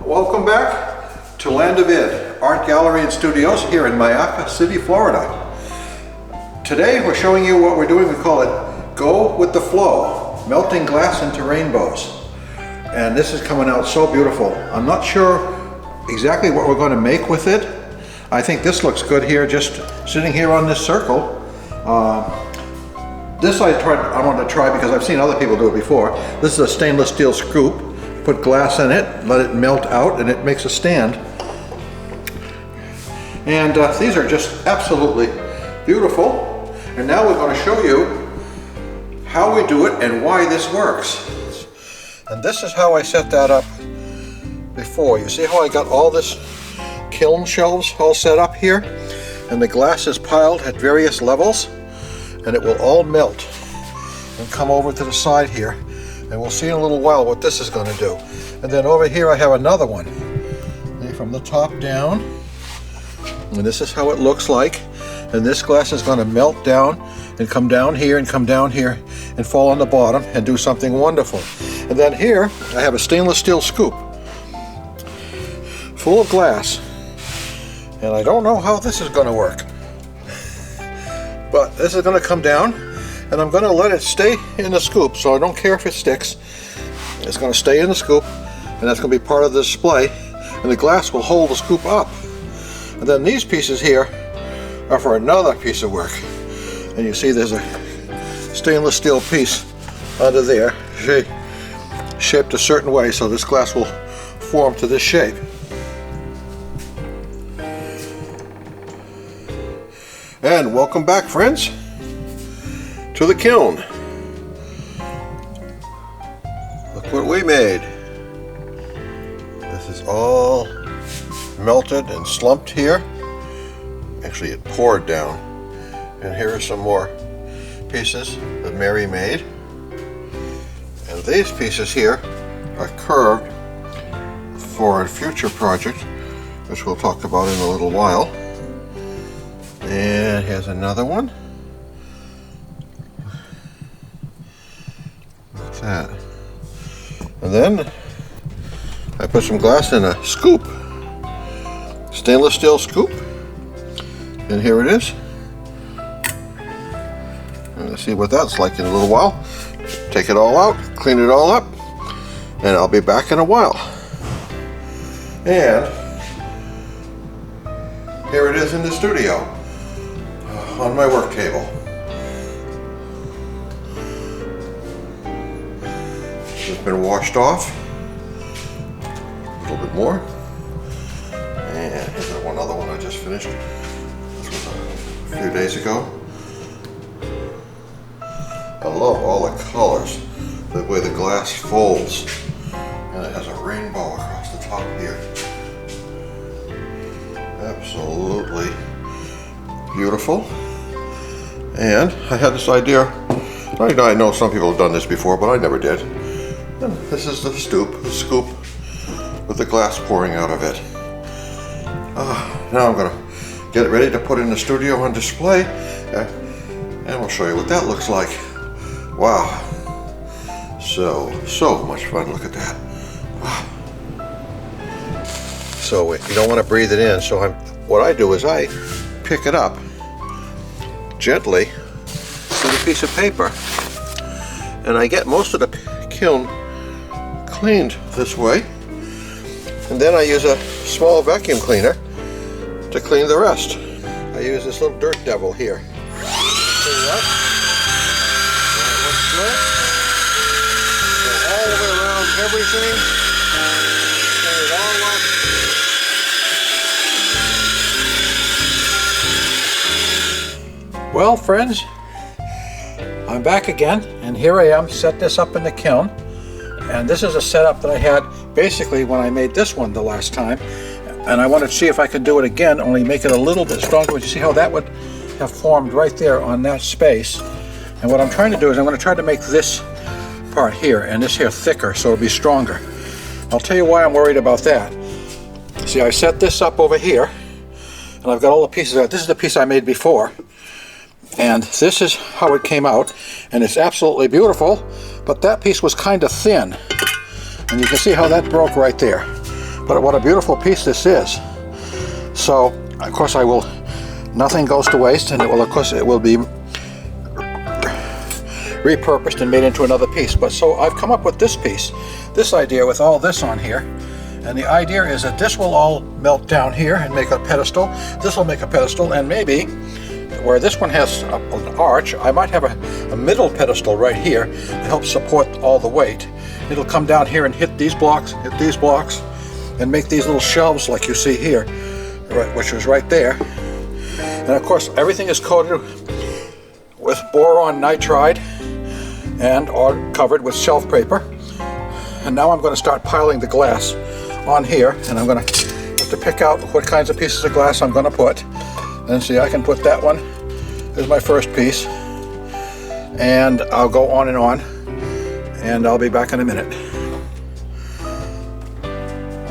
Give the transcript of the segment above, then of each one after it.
Welcome back to Land of Id, Art Gallery and Studios here in Mayaka City, Florida. Today we're showing you what we're doing. We call it Go with the Flow, melting glass into rainbows. And this is coming out so beautiful. I'm not sure exactly what we're going to make with it. I think this looks good here, just sitting here on this circle. This I wanted to try because I've seen other people do it before. This is a stainless steel scoop. Put glass in it, let it melt out, and it makes a stand. And these are just absolutely beautiful. And now we're going to show you how we do it and why this works. And this is how I set that up before. You see how I got all this kiln shelves all set up here? And the glass is piled at various levels, and it will all melt and come over to the side here. And we'll see in a little while what this is going to do. And then over here I have another one. From the top down. And this is how it looks like. And this glass is going to melt down and come down here and come down here and fall on the bottom and do something wonderful. And then here I have a stainless steel scoop full of glass. And I don't know how this is going to work. But this is going to come down. And I'm going to let it stay in the scoop, so I don't care if it sticks. It's going to stay in the scoop, and that's going to be part of the display, and the glass will hold the scoop up. And then these pieces here are for another piece of work. And you see there's a stainless steel piece under there, shaped a certain way, so this glass will form to this shape. And welcome back, friends, to the kiln. Look what we made. This is all melted and slumped here. Actually, it poured down. And here are some more pieces that Mary made. And these pieces here are curved for a future project, which we'll talk about in a little while. And here's another one. That. And then I put some glass in a scoop, stainless steel scoop, and here it is. And let's see what that's like in a little while. Take it all out, clean it all up, and I'll be back in a while. And here it is in the studio on my work table. It's been washed off a little bit more, and here's one other one I just finished. This was a few days ago. I love all the colors, the way the glass folds, and it has a rainbow across the top here. Absolutely beautiful. And I had this idea. I know some people have done this before, but I never did. And this is the scoop with the glass pouring out of it. Now I'm going to get it ready to put in the studio on display, and we'll show you what that looks like. Wow, so much fun. Look at that. So you don't want to breathe it in, so what I do is I pick it up gently with a piece of paper, and I get most of the kiln cleaned this way, and then I use a small vacuum cleaner to clean the rest. I use this little dirt devil here. Clean it up. Go all the way around everything. Clean it all up. Well, friends, I'm back again, and here I am. Set this up in the kiln. And this is a setup that I had basically when I made this one the last time. And I wanted to see if I could do it again, only make it a little bit stronger. But you see how that would have formed right there on that space. And what I'm trying to do is I'm going to try to make this part here and this here thicker so it'll be stronger. I'll tell you why I'm worried about that. See, I set this up over here, and I've got all the pieces out. This is the piece I made before. And this is how it came out, and it's absolutely beautiful, but that piece was kind of thin, and you can see how that broke right there. But what a beautiful piece this is. So, of course, nothing goes to waste, and it will be repurposed and made into another piece. But so I've come up with this piece, this idea with all this on here. And the idea is that this will all melt down here and make a pedestal. This will make a pedestal, and maybe where this one has an arch, I might have a middle pedestal right here to help support all the weight. It'll come down here and hit these blocks, and make these little shelves like you see here, right, which was right there. And of course, everything is coated with boron nitride and or covered with shelf paper. And now I'm going to start piling the glass on here, and I'm going to have to pick out what kinds of pieces of glass I'm going to put. And see, I can put that one as my first piece, and I'll go on, and I'll be back in a minute.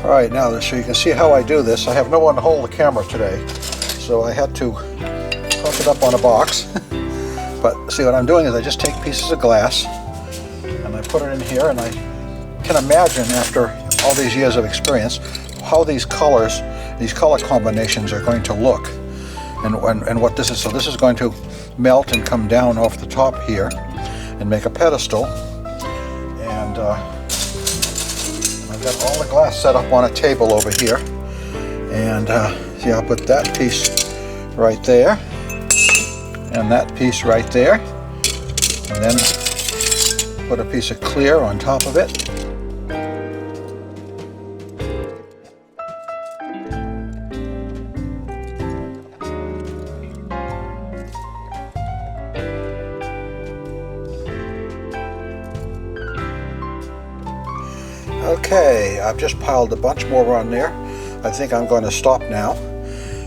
All right, now so you can see how I do this. I have no one to hold the camera today, so I had to hook it up on a box. But see, what I'm doing is I just take pieces of glass and I put it in here, and I can imagine after all these years of experience how these color combinations are going to look, and what this is. So this is going to melt and come down off the top here and make a pedestal. And I've got all the glass set up on a table over here, and see, I'll put that piece right there and that piece right there, and then put a piece of clear on top of it. Okay, I've just piled a bunch more on there. I think I'm going to stop now,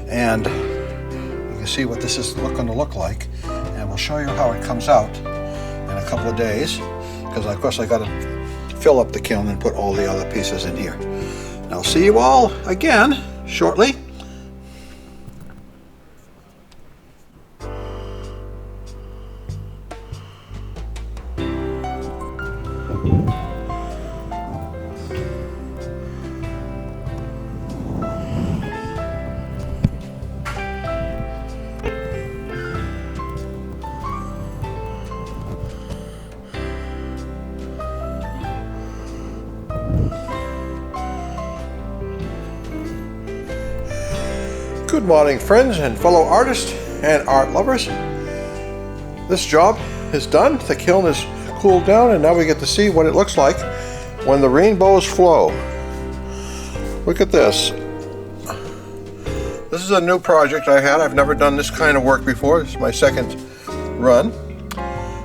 and you can see what this is going to look like, and we'll show you how it comes out in a couple of days, because of course I got to fill up the kiln and put all the other pieces in here. And I'll see you all again shortly. Good morning, friends and fellow artists and art lovers. This job is done. The kiln is cooled down, and now we get to see what it looks like when the rainbows flow. Look at this. This is a new project I had. I've never done this kind of work before. This is my second run,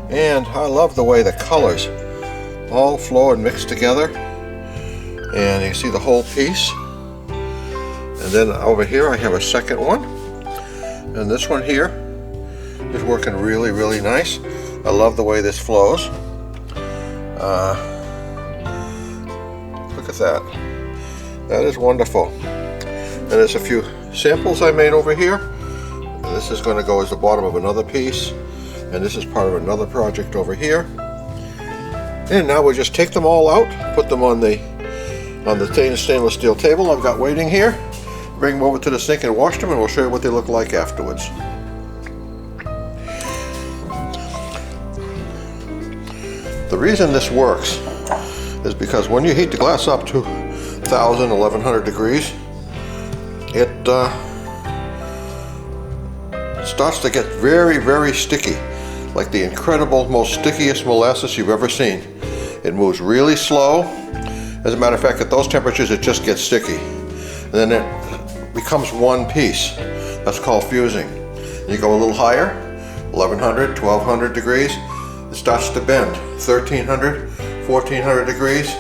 and I love the way the colors all flow and mix together, and you see the whole piece. And then over here I have a second one, and this one here is working really, really nice. I love the way this flows. Look at that. That is wonderful. And there's a few samples I made over here. And this is going to go as the bottom of another piece, and this is part of another project over here. And now we'll just take them all out, put them on the stainless steel table I've got waiting here. Bring them over to the sink and wash them, and we'll show you what they look like afterwards. The reason this works is because when you heat the glass up to 1,000, 1,100 degrees, it starts to get very, very sticky, like the incredible, most stickiest molasses you've ever seen. It moves really slow. As a matter of fact, at those temperatures, it just gets sticky. And then it becomes one piece. That's called fusing. You go a little higher, 1,100, 1,200 degrees, it starts to bend. 1,300, 1,400 degrees,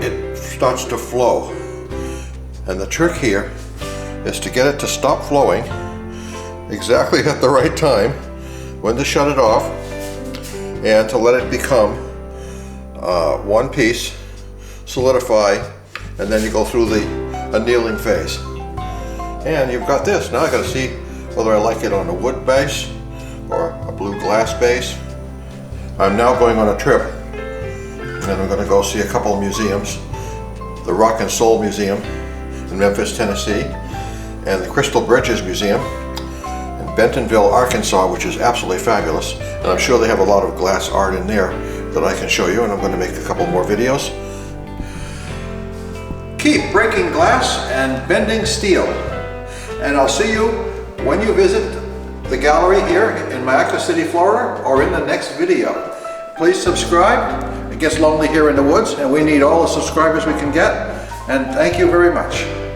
it starts to flow. And the trick here is to get it to stop flowing exactly at the right time, when to shut it off, and to let it become one piece, solidify, and then you go through the annealing phase. And you've got this. Now I got to see whether I like it on a wood base or a blue glass base. I'm now going on a trip, and I'm going to go see a couple of museums the Rock and Soul Museum in Memphis, Tennessee, and the Crystal Bridges Museum in Bentonville, Arkansas, which is absolutely fabulous. And I'm sure they have a lot of glass art in there that I can show you, and I'm going to make a couple more videos. Keep breaking glass and bending steel. And I'll see you when you visit the gallery here in Hyker City, Florida, or in the next video. Please subscribe. It gets lonely here in the woods, and we need all the subscribers we can get. And thank you very much.